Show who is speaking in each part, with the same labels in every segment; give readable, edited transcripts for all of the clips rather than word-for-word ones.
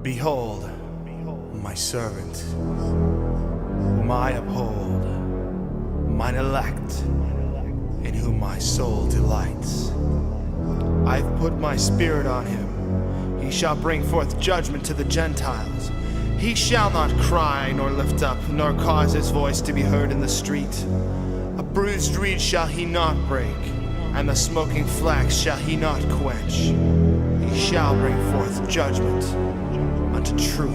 Speaker 1: Behold, my servant, whom I uphold, mine elect, in whom my soul delights. I've put my spirit on him. He shall bring forth judgment to the Gentiles. He shall not cry, nor lift up, nor cause his voice to be heard in the street. A bruised reed shall he not break, and the smoking flax shall he not quench. He shall bring forth judgment unto truth.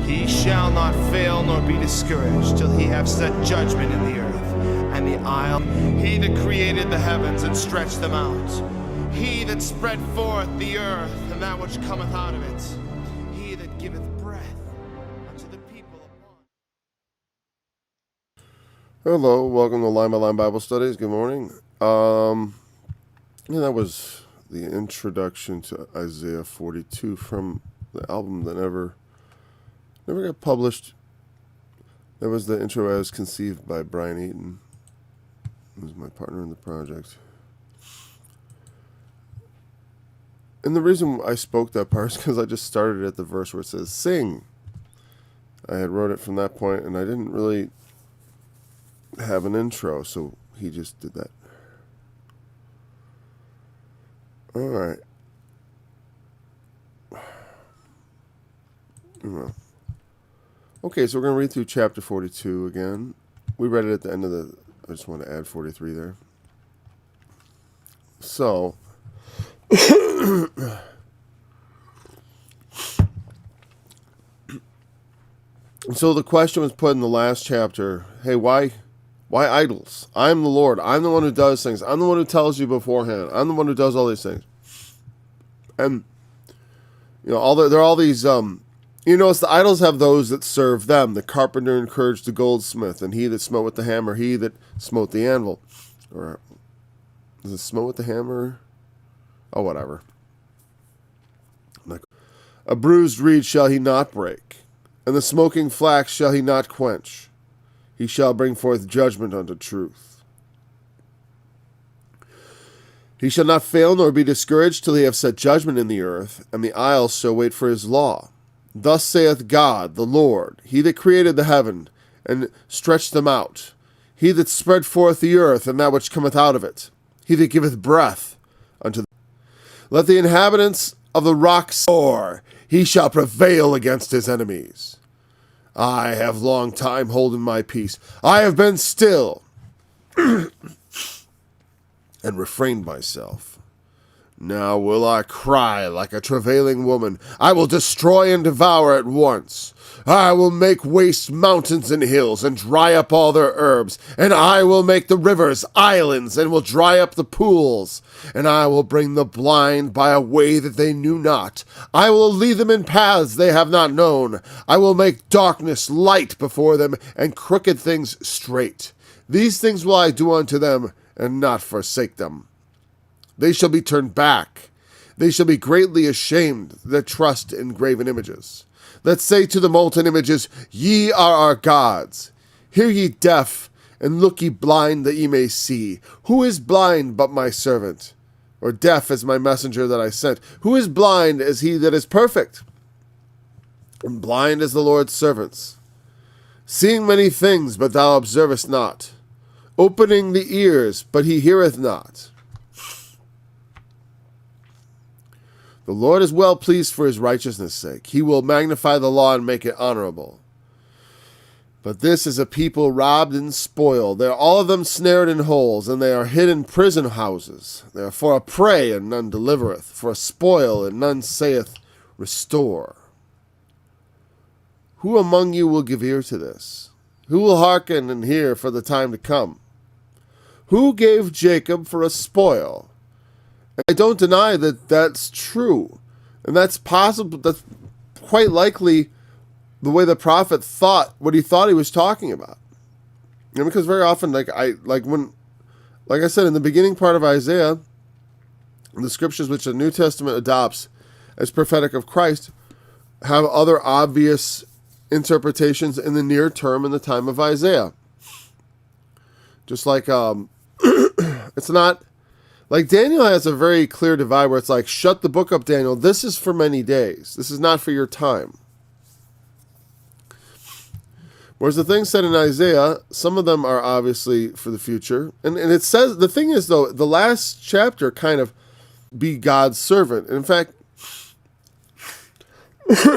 Speaker 1: He shall not fail nor be discouraged till he have set judgment in the earth and the isle. He that created the heavens and stretched them out. He that spread forth the earth and that which cometh out of it. He that giveth breath unto the people upon.
Speaker 2: Hello, welcome to Line by Line Bible Studies. Good morning. That was the introduction to Isaiah 42 from the album that never got published. That was the intro as conceived by Brian Eaton, who's my partner in the project. And the reason I spoke that part is because I just started at the verse where it says, sing. I had wrote it from that point, and I didn't really have an intro, so he just did that. All right. Okay, so we're going to read through chapter 42 again. We read it at the end of the... I just want to add 43 there. So... So the question was put in the last chapter, hey, why idols? I'm the Lord. I'm the one who does things. I'm the one who tells you beforehand. I'm the one who does all these things. And, you know, there are all these... You notice the idols have those that serve them. The carpenter encouraged the goldsmith, and he that smote with the hammer, he that smote the anvil. Or, is it smote with the hammer? Oh, whatever. A bruised reed shall he not break, and the smoking flax shall he not quench. He shall bring forth judgment unto truth. He shall not fail nor be discouraged till he have set judgment in the earth, and the isles shall wait for his law. Thus saith God, the Lord, he that created the heaven, and stretched them out, he that spread forth the earth, and that which cometh out of it, he that giveth breath unto them. Let the inhabitants of the rocks soar, he shall prevail against his enemies. I have long time holden my peace, I have been still, and refrained myself. Now will I cry like a travailing woman. I will destroy and devour at once. I will make waste mountains and hills, and dry up all their herbs. And I will make the rivers islands, and will dry up the pools. And I will bring the blind by a way that they knew not. I will lead them in paths they have not known. I will make darkness light before them, and crooked things straight. These things will I do unto them, and not forsake them. They shall be turned back. They shall be greatly ashamed that trust in graven images. That say to the molten images, ye are our gods. Hear ye deaf, and look ye blind that ye may see. Who is blind but my servant? Or deaf as my messenger that I sent? Who is blind as he that is perfect? And blind as the Lord's servants. Seeing many things, but thou observest not. Opening the ears, but he heareth not. The Lord is well pleased for his righteousness' sake. He will magnify the law and make it honorable. But this is a people robbed and spoiled. They are all of them snared in holes, and they are hid in prison houses. They are for a prey, and none delivereth, for a spoil, and none saith, restore. Who among you will give ear to this? Who will hearken and hear for the time to come? Who gave Jacob for a spoil? I don't deny that that's true. And that's possible. That's quite likely the way the prophet thought, what he thought he was talking about. You know, because very often, like I said, in the beginning part of Isaiah, the scriptures which the New Testament adopts as prophetic of Christ have other obvious interpretations in the near term in the time of Isaiah. Just like, it's not... Like Daniel has a very clear divide where it's like, shut the book up, Daniel. This is for many days. This is not for your time. Whereas the things said in Isaiah, some of them are obviously for the future. And it says, the thing is though, the last chapter kind of be God's servant. And in fact,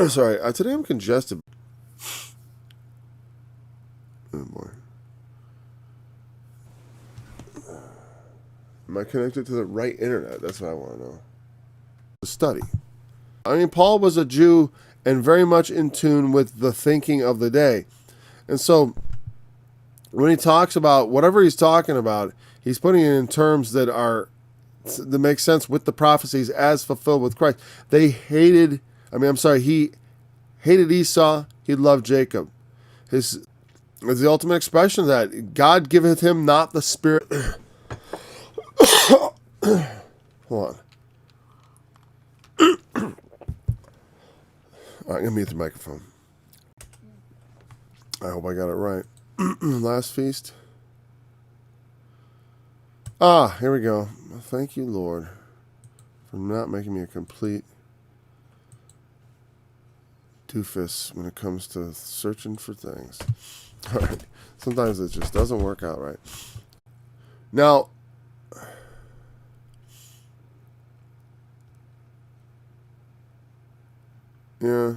Speaker 2: sorry, today I'm congested. Oh boy. Am I connected to the right internet? That's what I want to know. Study. I mean, Paul was a Jew and very much in tune with the thinking of the day. And so when he talks about whatever he's talking about, he's putting it in terms that make sense with the prophecies as fulfilled with Christ. He hated Esau, he loved Jacob. His is the ultimate expression of that. God giveth him not the spirit. Hold on. All right, I'm going to mute the microphone. I hope I got it right. Last feast. Here we go. Thank you, Lord, for not making me a complete doofus when it comes to searching for things. All right. Sometimes it just doesn't work out right. Now, yeah.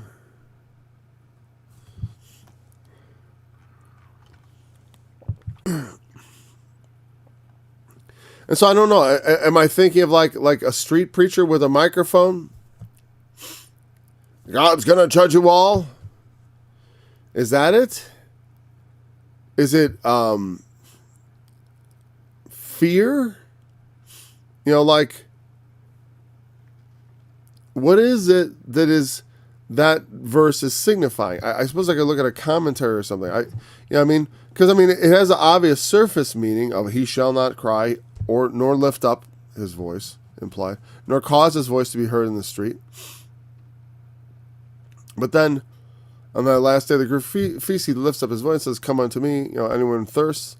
Speaker 2: And so I don't know. Am I thinking of like a street preacher with a microphone? God's going to judge you all? Is that it? Is it fear? You know, like, what is it that verse is signifying? I suppose I could look at a commentary or something. Because it has an obvious surface meaning of he shall not cry nor lift up his voice, implied, nor cause his voice to be heard in the street. But then, on that last day of the group feast, he lifts up his voice and says, "Come unto me, anyone thirsts."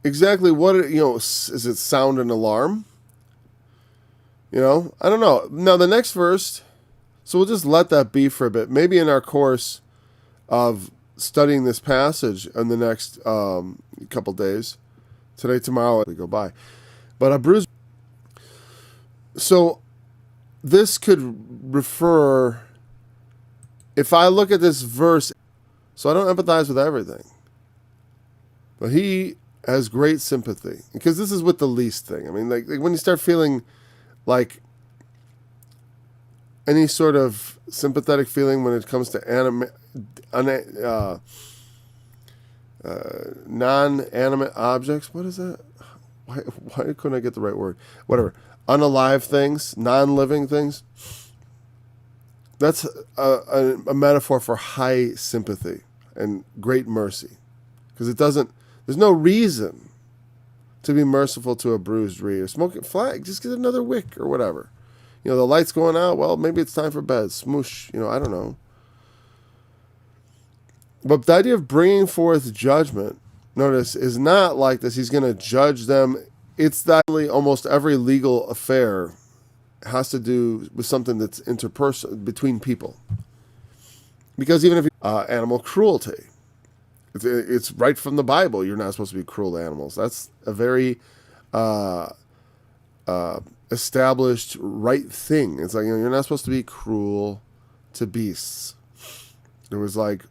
Speaker 2: Exactly what is it? Sound an alarm? I don't know. Now the next verse, so we'll just let that be for a bit. Maybe in our course of studying this passage in the next couple days, today, tomorrow, we go by. But a bruise. So this could refer, if I look at this verse, so I don't empathize with everything, but he has great sympathy, because this is with the least thing. I mean, like when you start feeling like any sort of sympathetic feeling when it comes to non-animate objects. What is that? Why couldn't I get the right word? Whatever. Unalive things, non-living things. That's a metaphor for high sympathy and great mercy, because there's no reason to be merciful to a bruised reed or smoking flag. Just get another wick or whatever. The light's going out. Well, maybe it's time for bed. Smoosh. I don't know. But the idea of bringing forth judgment, notice, is not like this. He's going to judge them. It's that almost every legal affair has to do with something that's interpersonal between people. Because even if animal cruelty, it's right from the Bible. You're not supposed to be cruel to animals. That's a very established right thing. It's like, you're not supposed to be cruel to beasts. There was like,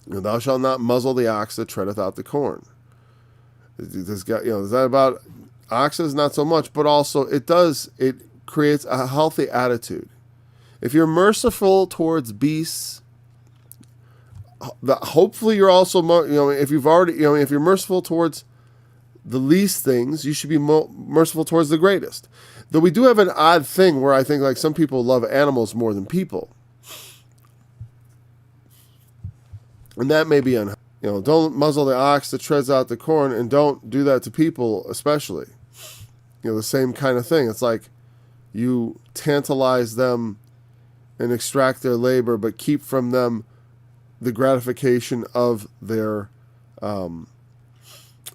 Speaker 2: thou shalt not muzzle the ox that treadeth out the corn. Is that about oxes? Not so much, but also it creates a healthy attitude. If you're merciful towards beasts, hopefully you're also, if you're merciful towards the least things, you should be merciful towards the greatest. Though we do have an odd thing where I think like some people love animals more than people. And that may be don't muzzle the ox that treads out the corn, and don't do that to people especially. The same kind of thing. It's like you tantalize them and extract their labor, but keep from them the gratification of their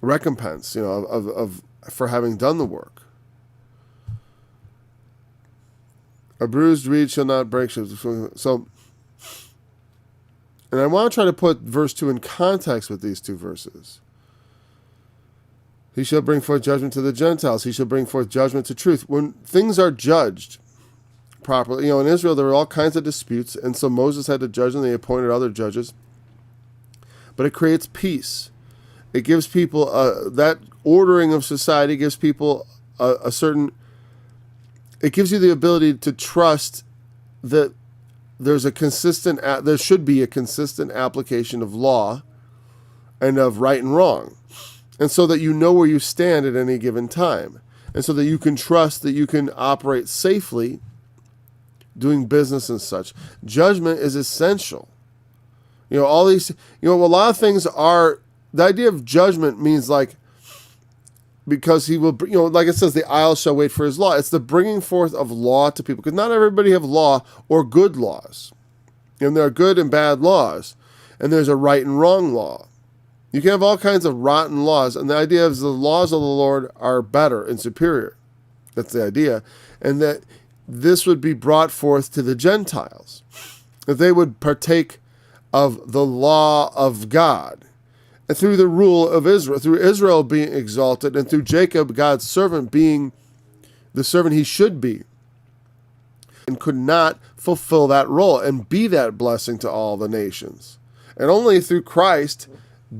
Speaker 2: recompense, of for having done the work. A bruised reed shall not break. So, and I want to try to put verse 2 in context with these two verses. He shall bring forth judgment to the Gentiles. He shall bring forth judgment to truth. When things are judged properly, in Israel there were all kinds of disputes, and so Moses had to judge them. They appointed other judges. But it creates peace. It gives people, that ordering of society gives people a certain, it gives you the ability to trust that there should be a consistent application of law and of right and wrong. And so that you know where you stand at any given time. And so that you can trust that you can operate safely doing business and such. Judgment is essential. All these, a lot of things are, the idea of judgment means because he will, like it says, the isles shall wait for his law. It's the bringing forth of law to people. Because not everybody have law or good laws. And there are good and bad laws. And there's a right and wrong law. You can have all kinds of rotten laws, and the idea is the laws of the Lord are better and superior. That's the idea. And that this would be brought forth to the Gentiles. That they would partake of the law of God. And through the rule of Israel, through Israel being exalted, and through Jacob, God's servant, being the servant he should be, and could not fulfill that role and be that blessing to all the nations. And only through Christ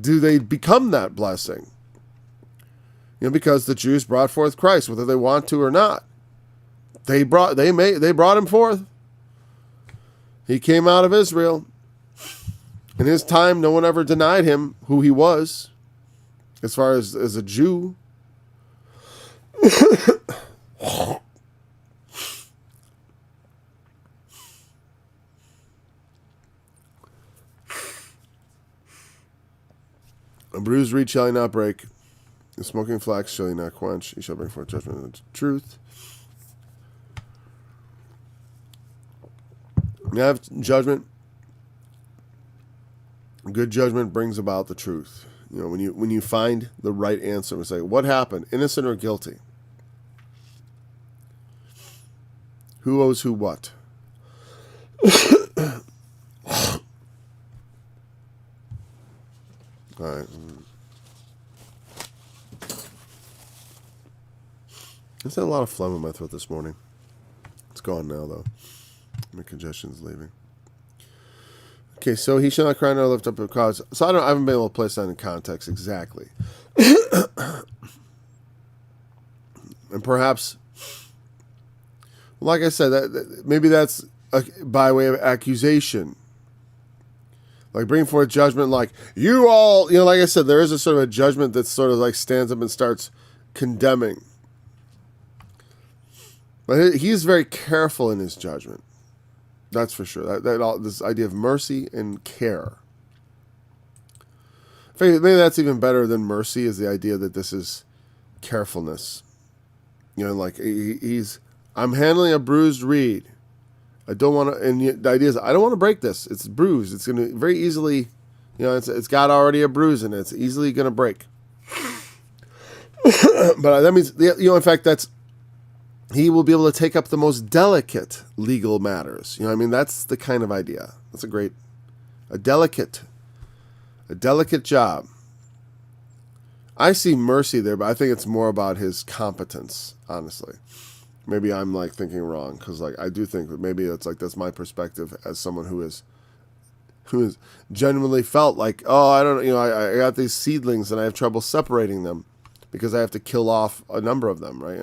Speaker 2: do they become that blessing? Because the Jews brought forth Christ, whether they want to or not. They brought him forth. He came out of Israel. In his time, no one ever denied him who he was, as far as a Jew. A bruised reed shall he not break. The smoking flax shall he not quench. He shall bring forth judgment and truth. You have judgment. Good judgment brings about the truth. When you find the right answer, we say, what happened? Innocent or guilty? Who owes who what? All right. There's a lot of phlegm in my throat this morning. It's gone now, though. My congestion's leaving. Okay, so he shall not cry nor lift up a cause. So I haven't been able to place that in context exactly. And perhaps, like I said, that maybe that's by way of accusation. Like bring forth judgment, like you all, like I said, there is a sort of a judgment that sort of stands up and starts condemning. But he's very careful in his judgment. That's for sure. This idea of mercy and care. Maybe that's even better than mercy, is the idea that this is carefulness. I'm handling a bruised reed. I don't want to, and the idea is I don't want to break this. It's bruised. It's going to very easily, it's got already a bruise in it. It's easily going to break. But that means, in fact, he will be able to take up the most delicate legal matters. That's the kind of idea. That's a delicate job. I see mercy there, but I think it's more about his competence, honestly. Maybe I'm thinking wrong, because I do think that maybe it's that's my perspective as someone who is genuinely felt I got these seedlings and I have trouble separating them because I have to kill off a number of them, right?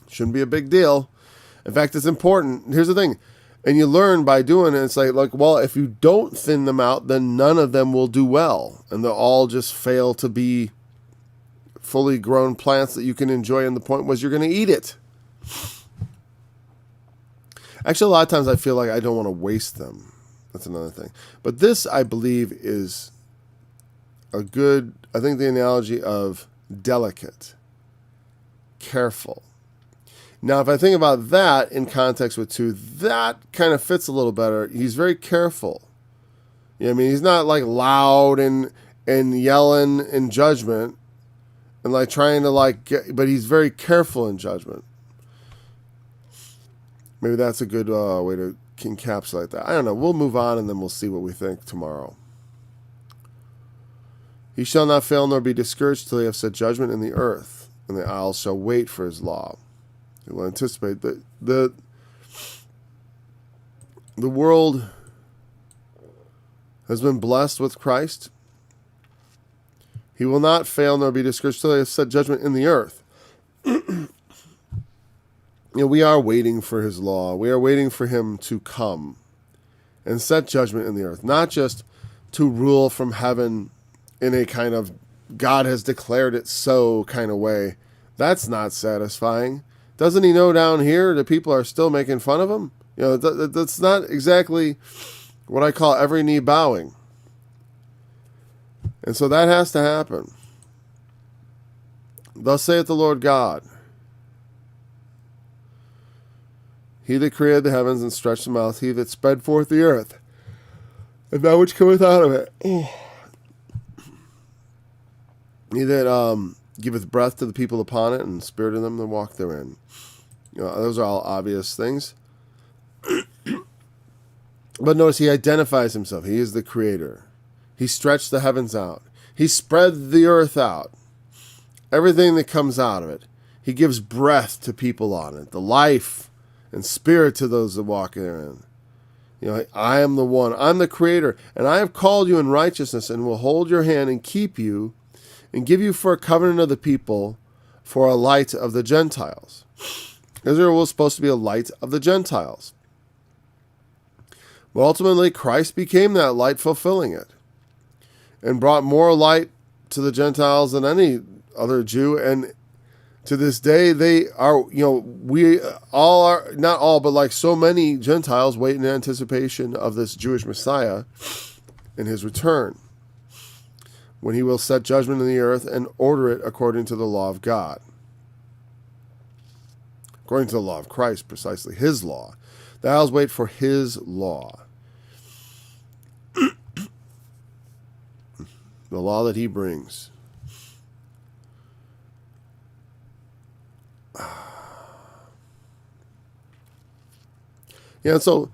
Speaker 2: Shouldn't be a big deal. In fact, it's important. Here's the thing. And you learn by doing it. It's well, if you don't thin them out, then none of them will do well. And they'll all just fail to be fully grown plants that you can enjoy. And the point was you're going to eat it. Actually, a lot of times I feel like I don't want to waste them. That's another thing. But this, I believe, is I think the analogy of delicate, careful. Now, if I think about that in context with 2, that kind of fits a little better. He's very careful. You know what I mean? He's not like loud and yelling in judgment and like trying to like get, but he's very careful in judgment. Maybe that's a good way to encapsulate that. I don't know. We'll move on and then we'll see what we think tomorrow. He shall not fail nor be discouraged till he have set judgment in the earth, and the isles shall wait for his law. He will anticipate that the world has been blessed with Christ. He will not fail nor be discouraged till he has set judgment in the earth. We are waiting for his law. We are waiting for him to come and set judgment in the earth, not just to rule from heaven in a kind of God has declared it so kind of way. That's not satisfying. Doesn't he know down here that people are still making fun of him? That's not exactly what I call every knee bowing. And so that has to happen. Thus saith the Lord God, he that created the heavens and stretched the mouth, he that spread forth the earth, and that which cometh out of it. He that giveth breath to the people upon it, and spirit in them that walk therein. Those are all obvious things. But notice he identifies himself. He is the creator. He stretched the heavens out. He spread the earth out. Everything that comes out of it. He gives breath to people on it. The life and spirit to those that walk therein. I am the one. I'm the creator. And I have called you in righteousness and will hold your hand and keep you and give you for a covenant of the people, for a light of the Gentiles. Israel was supposed to be a light of the Gentiles. But ultimately, Christ became that light, fulfilling it, and brought more light to the Gentiles than any other Jew. And to this day, they are, we all are, not all, but like so many Gentiles wait in anticipation of this Jewish Messiah and his return, when he will set judgment in the earth and order it according to the law of God. According to the law of Christ, precisely, his law. The isles wait for his law. The law that he brings. And so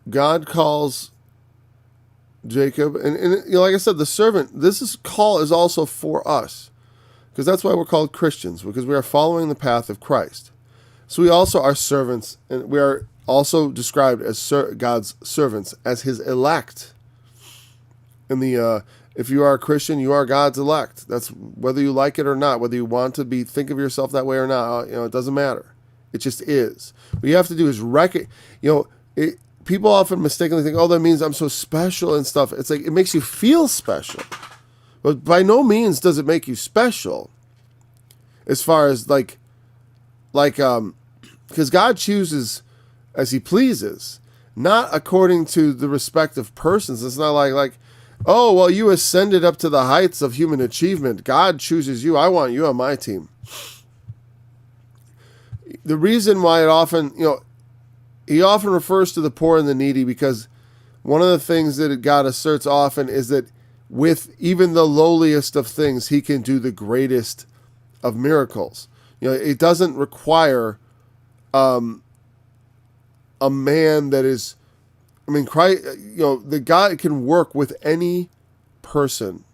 Speaker 2: God calls Jacob, and like I said, the servant, call is also for us, because that's why we're called Christians, because we are following the path of Christ. So we also are servants, and we are also described as God's servants, as his elect. If you are a Christian, you are God's elect. That's whether you like it or not, whether you want to think of yourself that way or not. It doesn't matter. It just is. What you have to do is people often mistakenly think, that means I'm so special and stuff. It's like, it makes you feel special. But by no means does it make you special. As far as because God chooses as he pleases, not according to the respective persons. It's not like, you ascended up to the heights of human achievement. God chooses you. I want you on my team. The reason why it often, he often refers to the poor and the needy, because one of the things that God asserts often is that with even the lowliest of things, he can do the greatest of miracles. It doesn't require a man that is, Christ, the God can work with any person.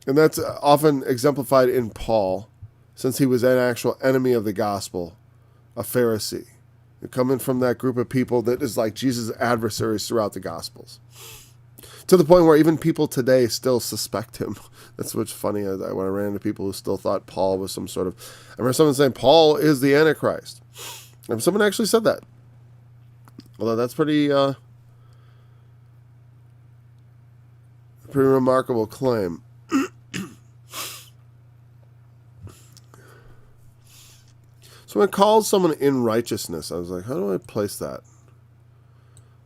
Speaker 2: And that's often exemplified in Paul, since he was an actual enemy of the gospel, a Pharisee. You're coming from that group of people that is like Jesus' adversaries throughout the Gospels. To the point where even people today still suspect him. That's what's funny. When I ran into people who still thought Paul was some sort of... I remember someone saying, Paul is the Antichrist. And someone actually said that. Although that's pretty remarkable claim. So when it calls someone in righteousness, I was like, how do I place that?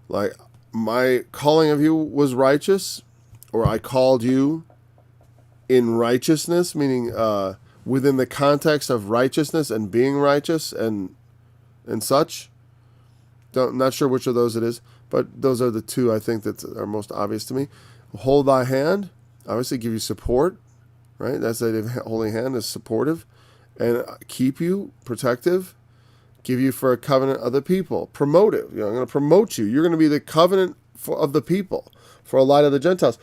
Speaker 2: Like, my calling of you was righteous, or I called you in righteousness, meaning within the context of righteousness and being righteous and such. Not sure which of those it is, but those are the two I think that are most obvious to me. Hold thy hand, obviously give you support, right? That's the idea of holding hand is supportive, and keep you protective, give you for a covenant of the people, promotive. I'm going to promote you. You're going to be the covenant of the people for a light of the Gentiles.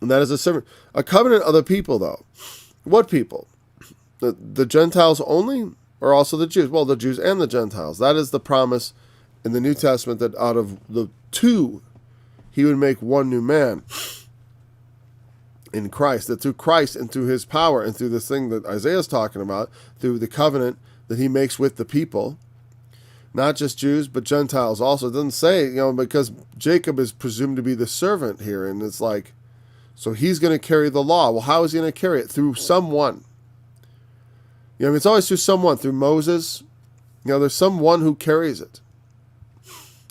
Speaker 2: And that is a covenant of the people, though. What people? The Gentiles only, or also the Jews? Well, the Jews and the Gentiles. That is the promise in the New Testament, that out of the two, he would make one new man in Christ. That through Christ and through his power and through this thing that Isaiah is talking about, through the covenant that he makes with the people, not just Jews, but Gentiles also. It doesn't say, because Jacob is presumed to be the servant here, and it's like, so he's going to carry the law. Well, how is he going to carry it? Through someone. It's always through someone. Through Moses. There's someone who carries it.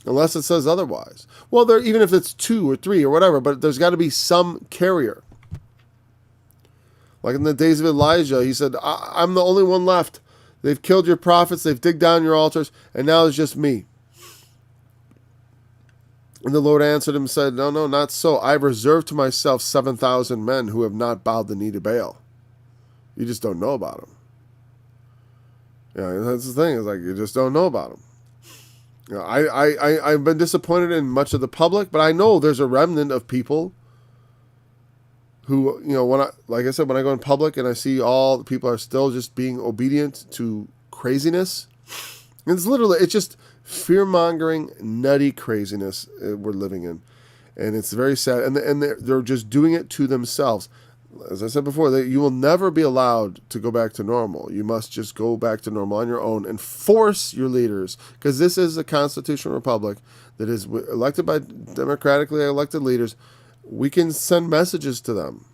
Speaker 2: Unless it says otherwise. Well, even if it's 2 or 3 or whatever, but there's got to be some carrier. Like in the days of Elijah, he said, I'm the only one left. They've killed your prophets. They've digged down your altars. And now it's just me. And the Lord answered him and said, no, not so. I've reserved to myself 7,000 men who have not bowed the knee to Baal. You just don't know about them. That's the thing. It's like you just don't know about them. I've been disappointed in much of the public, but I know there's a remnant of people who, when I go in public and I see all the people are still just being obedient to craziness. It's just fear-mongering, nutty craziness we're living in. And it's very sad. And they're just doing it to themselves. As I said before, you will never be allowed to go back to normal. You must just go back to normal on your own and force your leaders, because this is a constitutional republic that is elected by democratically elected leaders. We can send messages to them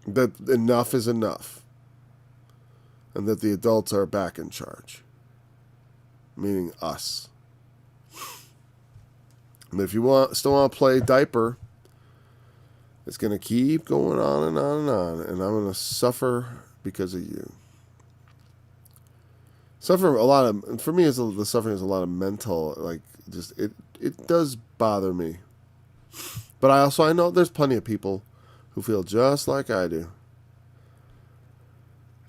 Speaker 2: that enough is enough and that the adults are back in charge. Meaning us. But if you still want to play diaper, it's going to keep going on and on and on. And I'm going to suffer because of you. Suffer a lot of, for me, the suffering is a lot of mental, it does bother me. But I know there's plenty of people who feel just like I do.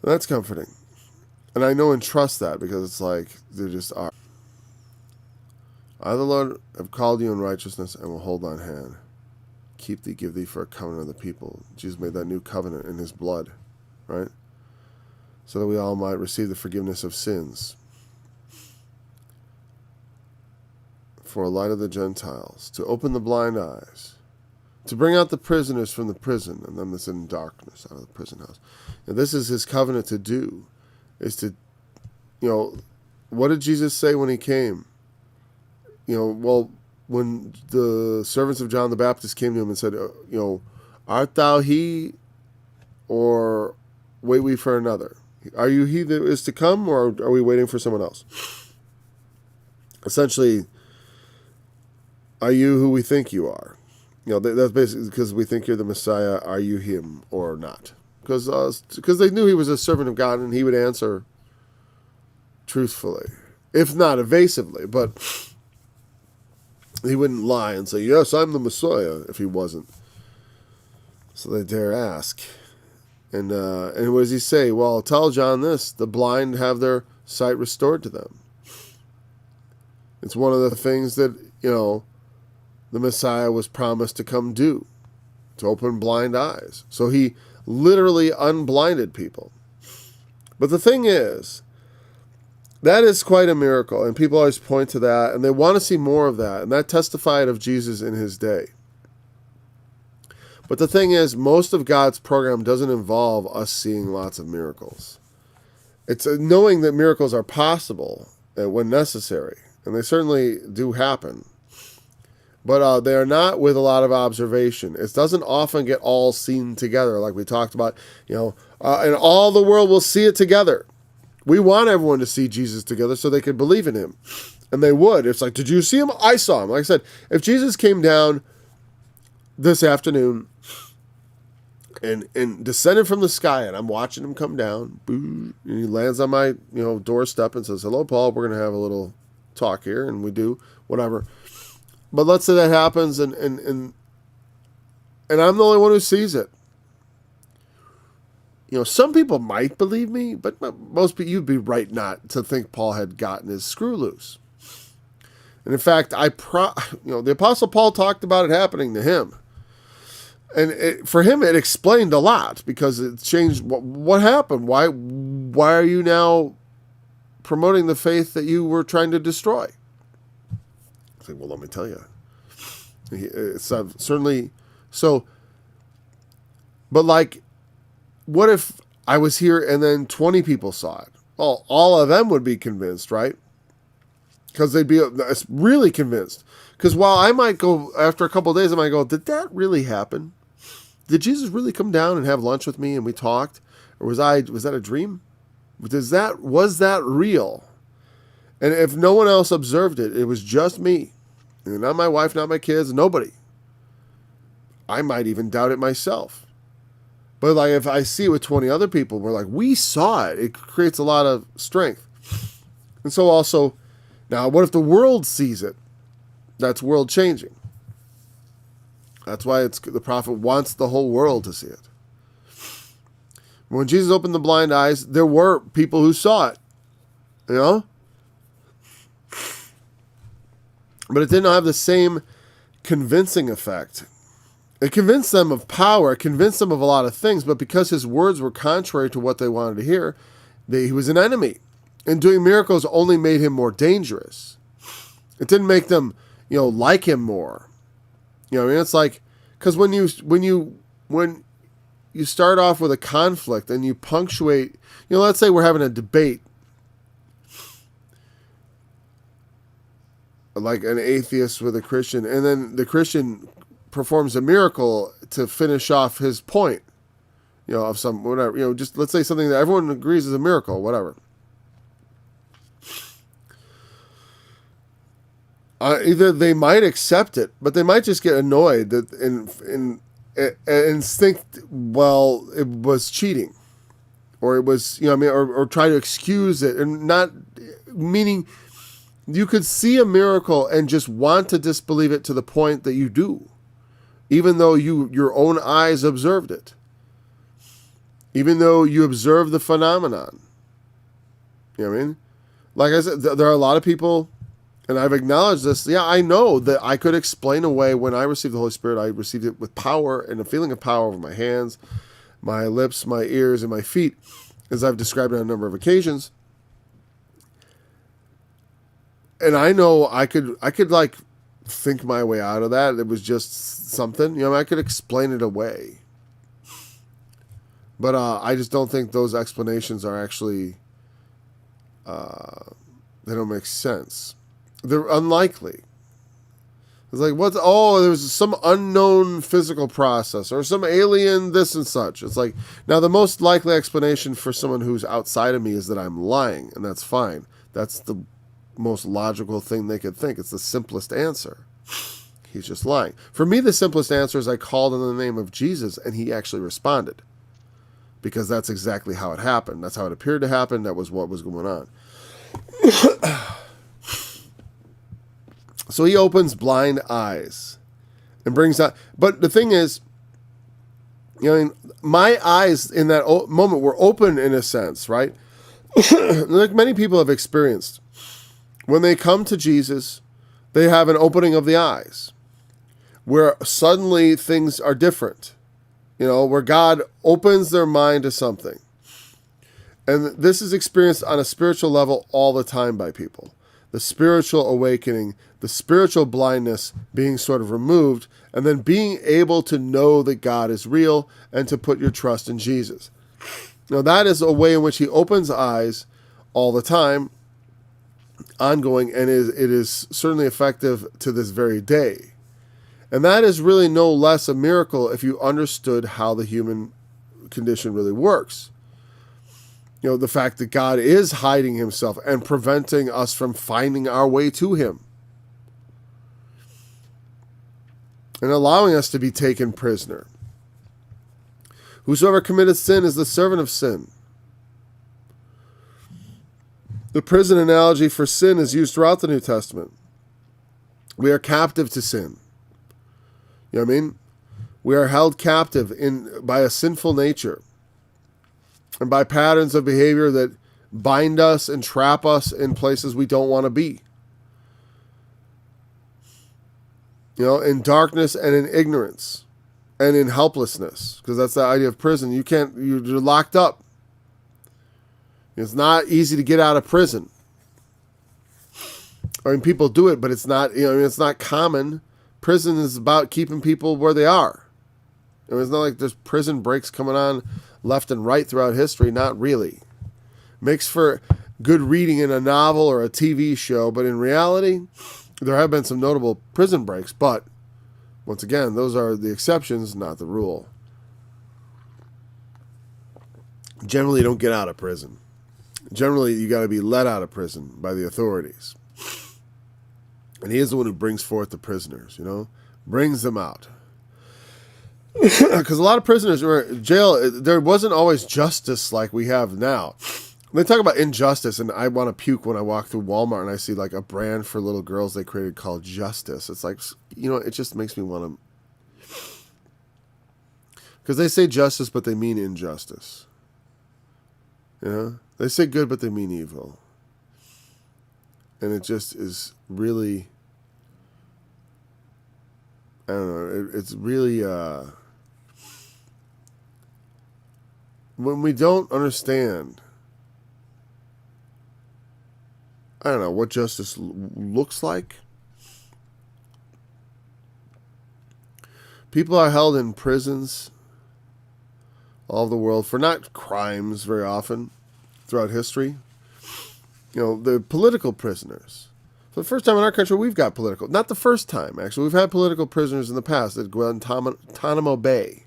Speaker 2: And that's comforting. And I know and trust that, because it's like they just are. I, the Lord, have called you in righteousness and will hold thine hand. Keep thee, give thee for a covenant of the people. Jesus made that new covenant in his blood, right? So that we all might receive the forgiveness of sins. For a light of the Gentiles, to open the blind eyes, to bring out the prisoners from the prison, and them that's in darkness out of the prison house. And this is his covenant to do, is to, what did Jesus say when he came? When the servants of John the Baptist came to him and said, art thou he, or wait we for another? Are you he that is to come, or are we waiting for someone else? Essentially, are you who we think you are? That's basically because we think you're the Messiah. Are you him or not? Because they knew he was a servant of God and he would answer truthfully, if not evasively, but he wouldn't lie and say, yes, I'm the Messiah, if he wasn't. So they dare ask. And what does he say? Well, tell John this, the blind have their sight restored to them. It's one of the things that, the Messiah was promised to come do, to open blind eyes. So he literally unblinded people. But the thing is, that is quite a miracle, and people always point to that, and they want to see more of that, and that testified of Jesus in his day. But the thing is, most of God's program doesn't involve us seeing lots of miracles. It's knowing that miracles are possible when necessary, and they certainly do happen. But they are not with a lot of observation. It doesn't often get all seen together, like we talked about, and all the world will see it together. We want everyone to see Jesus together so they could believe in him. And they would. It's like, did you see him? I saw him. Like I said, if Jesus came down this afternoon and descended from the sky, and I'm watching him come down. Boo, and he lands on my doorstep and says, "Hello, Paul. We're gonna have a little talk here," and we do whatever. But let's say that happens, and I'm the only one who sees it. Some people might believe me, but most people, you'd be right not to think Paul had gotten his screw loose. And in fact, the Apostle Paul talked about it happening to him. And for him, it explained a lot because it changed what happened. Why are you now promoting the faith that you were trying to destroy? I think, well, let me tell you. It's certainly so. But what if I was here and then 20 people saw it? Well, all of them would be convinced, right? Because they'd be really convinced. Because while I might go, after a couple of days, I might go, did that really happen? Did Jesus really come down and have lunch with me and we talked? Or was that a dream? Was that real? And if no one else observed it, it was just me. And not my wife, not my kids, nobody. I might even doubt it myself. But if I see it with 20 other people, we're like, we saw it. It creates a lot of strength. And so also, now what if the world sees it? That's world changing. That's why the prophet wants the whole world to see it. When Jesus opened the blind eyes, there were people who saw it. But it didn't have the same convincing effect. It convinced them of power, it convinced them of a lot of things, but because his words were contrary to what they wanted to hear, he was an enemy. And doing miracles only made him more dangerous. It didn't make them, like him more. It's like, because when you start off with a conflict and you punctuate, let's say we're having a debate, like an atheist with a Christian, and then the Christian performs a miracle to finish off his point, of some, whatever, just let's say something that everyone agrees is a miracle, whatever. Either they might accept it, but they might just get annoyed that and think, well, it was cheating, or it was, or try to excuse it, and not meaning you could see a miracle and just want to disbelieve it to the point that you do, even though your own eyes observed it, even though you observed the phenomenon. Like I said, there are a lot of people. And I've acknowledged this. Yeah, I know that I could explain away when I received the Holy Spirit, I received it with power and a feeling of power over my hands, my lips, my ears, and my feet, as I've described on a number of occasions. And I know I could think my way out of that. It was just something, I could explain it away. But I just don't think those explanations are actually, they don't make sense. They're unlikely. It's like, there's some unknown physical process or some alien this and such. It's like, now the most likely explanation for someone who's outside of me is that I'm lying, and that's fine. That's the most logical thing they could think. It's the simplest answer. He's just lying. For me, the simplest answer is I called in the name of Jesus, and he actually responded. Because that's exactly how it happened. That's how it appeared to happen. That was what was going on. So he opens blind eyes and brings out. But the thing is, my eyes in that moment were open in a sense, right? Like many people have experienced. When they come to Jesus, they have an opening of the eyes where suddenly things are different, where God opens their mind to something. And this is experienced on a spiritual level all the time by people. The spiritual awakening, the spiritual blindness being sort of removed, and then being able to know that God is real and to put your trust in Jesus. Now, that is a way in which he opens eyes all the time, ongoing, and it is certainly effective to this very day. And that is really no less a miracle if you understood how the human condition really works. The fact that God is hiding himself and preventing us from finding our way to him. And allowing us to be taken prisoner. Whosoever committeth sin is the servant of sin. The prison analogy for sin is used throughout the New Testament. We are captive to sin. You know what I mean? We are held captive by a sinful nature and by patterns of behavior that bind us and trap us in places we don't want to be. You know, in darkness and in ignorance and in helplessness, because that's the idea of prison. You're locked up. It's not easy to get out of prison. I mean, people do it, but it's not, it's not common. Prison is about keeping people where they are. It's not like there's prison breaks coming on left and right throughout history. Not really. Makes for good reading in a novel or a TV show, but in reality, there have been some notable prison breaks. But once again, those are the exceptions, not the rule. Generally, you don't get out of prison. Generally, you got to be let out of prison by the authorities. And he is the one who brings forth the prisoners, brings them out. Because a lot of prisoners were in jail. There wasn't always justice like we have now. They talk about injustice, and I want to puke when I walk through Walmart and I see like a brand for little girls they created called Justice. It's like, it just makes me want to... Because they say justice, but they mean injustice. They say good, but they mean evil. And it just is really... I don't know. It's really... when we don't understand... I don't know what justice looks like. People are held in prisons all over the world for not crimes very often throughout history. The political prisoners. For the first time in our country, we've got political. Not the first time, actually. We've had political prisoners in the past at Guantanamo Bay.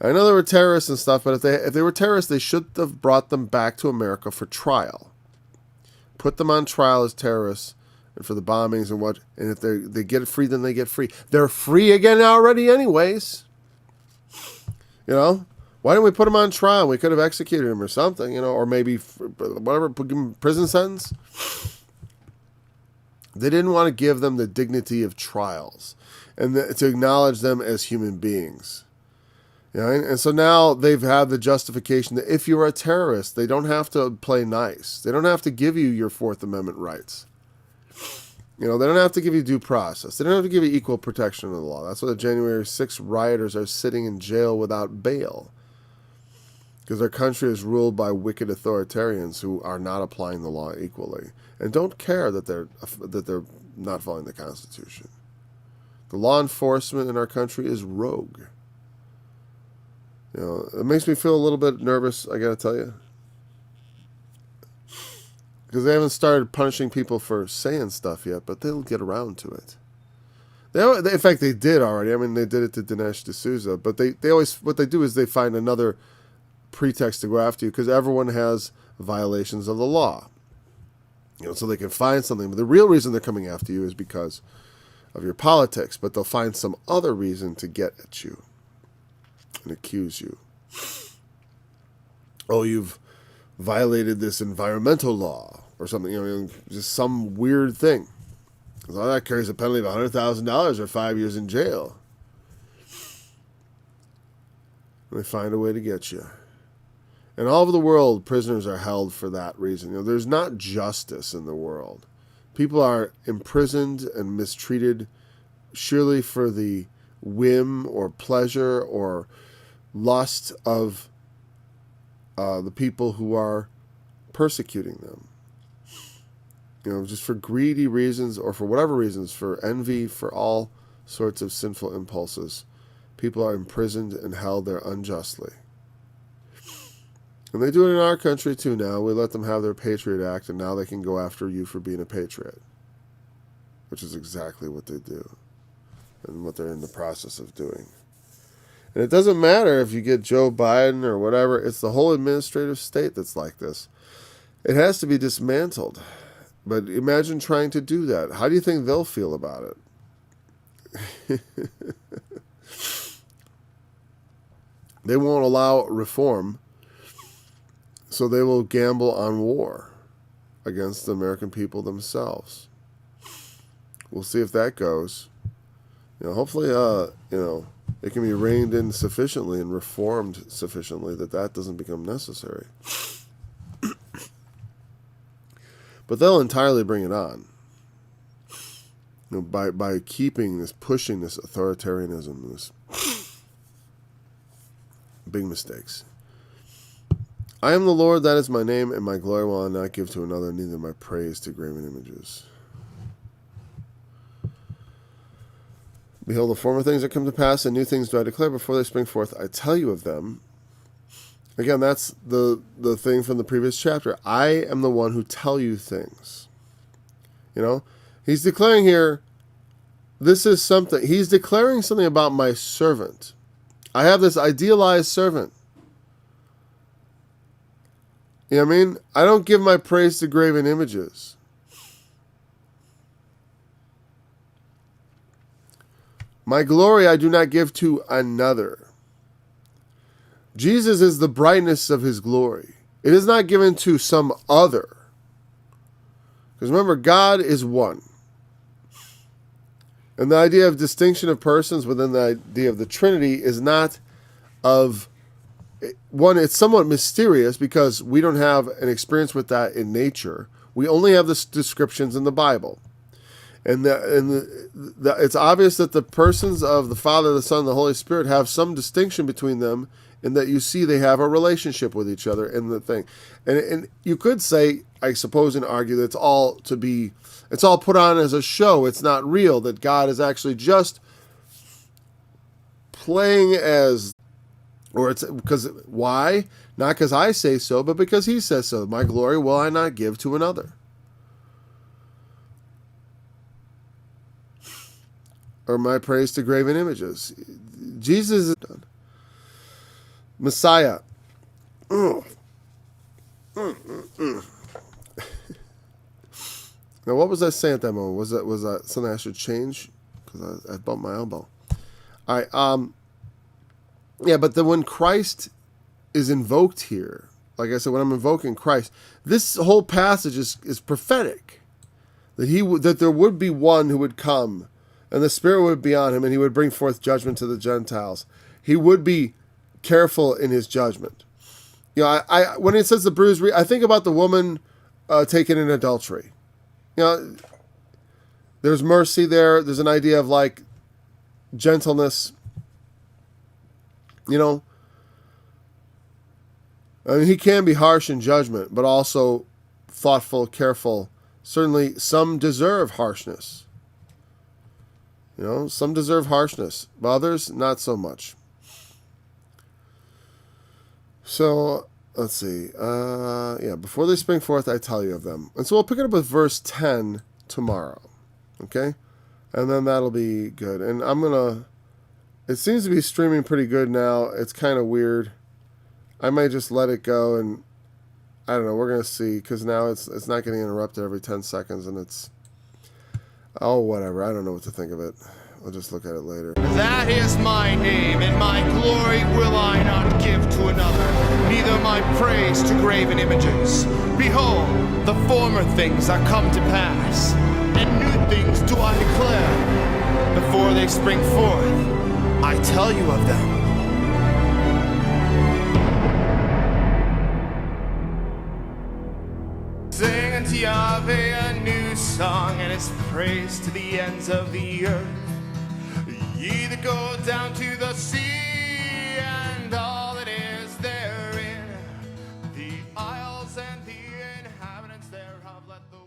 Speaker 2: I know they were terrorists and stuff, but if they were terrorists, they should have brought them back to America for trial. Put them on trial as terrorists and for the bombings and if they get free, then they get free. They're free again already anyways. Why didn't we put them on trial? We could have executed them or something, or maybe whatever, give them prison sentence. They didn't want to give them the dignity of trials and to acknowledge them as human beings. And so now they've had the justification that if you're a terrorist, they don't have to play nice. They don't have to give you your Fourth Amendment rights. They don't have to give you due process. They don't have to give you equal protection of the law. That's why the January 6th rioters are sitting in jail without bail. Because our country is ruled by wicked authoritarians who are not applying the law equally and don't care that they're not following the Constitution. The law enforcement in our country is rogue. It makes me feel a little bit nervous, I gotta tell you. Because they haven't started punishing people for saying stuff yet, but they'll get around to it. In fact, they did already. I mean, they did it to Dinesh D'Souza, but they always, what they do is they find another pretext to go after you because everyone has violations of the law. So they can find something. But the real reason they're coming after you is because of your politics, but they'll find some other reason to get at you and accuse you. Oh, you've violated this environmental law or something, just some weird thing. So that carries a penalty of $100,000 or 5 years in jail. And they find a way to get you. And all over the world, prisoners are held for that reason. There's not justice in the world. People are imprisoned and mistreated surely for the whim or pleasure or lust of the people who are persecuting them. Just for greedy reasons or for whatever reasons, for envy, for all sorts of sinful impulses. People are imprisoned and held there unjustly. And they do it in our country too now. We let them have their Patriot Act, and now they can go after you for being a patriot. Which is exactly what they do. And what they're in the process of doing. And it doesn't matter if you get Joe Biden or whatever. It's the whole administrative state that's like this. It has to be dismantled. But imagine trying to do that. How do you think they'll feel about it? They won't allow reform, so they will gamble on war against the American people themselves. We'll see if that goes. Hopefully, it can be reined in sufficiently and reformed sufficiently that doesn't become necessary. But they'll entirely bring it on. By pushing this authoritarianism, this big mistakes. I am the Lord, that is my name, and my glory will I not give to another, neither my praise to graven images. Behold, the former things that come to pass, and new things do I declare before they spring forth. I tell you of them. Again, that's the thing from the previous chapter. I am the one who tell you things. He's declaring here, he's declaring something about my servant. I have this idealized servant. You know what I mean? I don't give my praise to graven images. My glory I do not give to another. Jesus is the brightness of his glory. It is not given to some other. Because remember, God is one. And the idea of distinction of persons within the idea of the Trinity is not of one, it's somewhat mysterious because we don't have an experience with that in nature. We only have the descriptions in the Bible. And it's obvious that the persons of the Father, the Son, and the Holy Spirit have some distinction between them in that you see they have a relationship with each other in the thing. And you could say, I suppose, and argue that it's all put on as a show. It's not real, that God is actually just playing as, or it's because, why? Not because I say so, but because he says so. My glory will I not give to another. Or my praise to graven images. Jesus is done. Messiah. Now, what was I saying at that moment? Was that something I should change? Because I bumped my elbow. All right. Yeah, but when Christ is invoked here, like I said, when I'm invoking Christ, this whole passage is prophetic. That there would be one who would come, and the Spirit would be on him, and he would bring forth judgment to the Gentiles. He would be careful in his judgment. I when it says the bruised reed, I think about the woman taken in adultery. There's mercy there. There's an idea of like gentleness. I mean, he can be harsh in judgment, but also thoughtful, careful. Certainly, some deserve harshness. Some deserve harshness, but others, not so much. So, let's see. Before they spring forth, I tell you of them. And so we'll pick it up with verse 10 tomorrow. Okay? And then that'll be good. And it seems to be streaming pretty good now. It's kind of weird. I might just let it go, and I don't know. We're going to see, because now it's not getting interrupted every 10 seconds, and it's... Oh, whatever. I don't know what to think of it. I'll just look at it later.
Speaker 1: That is my name, and my glory will I not give to another, neither my praise to graven images. Behold, the former things are come to pass, and new things do I declare. Before they spring forth, I tell you of them. Sing unto Yahweh a new song, and his praise to the ends of the earth. Ye that go down to the sea, and all that is therein, the isles and the inhabitants thereof, let the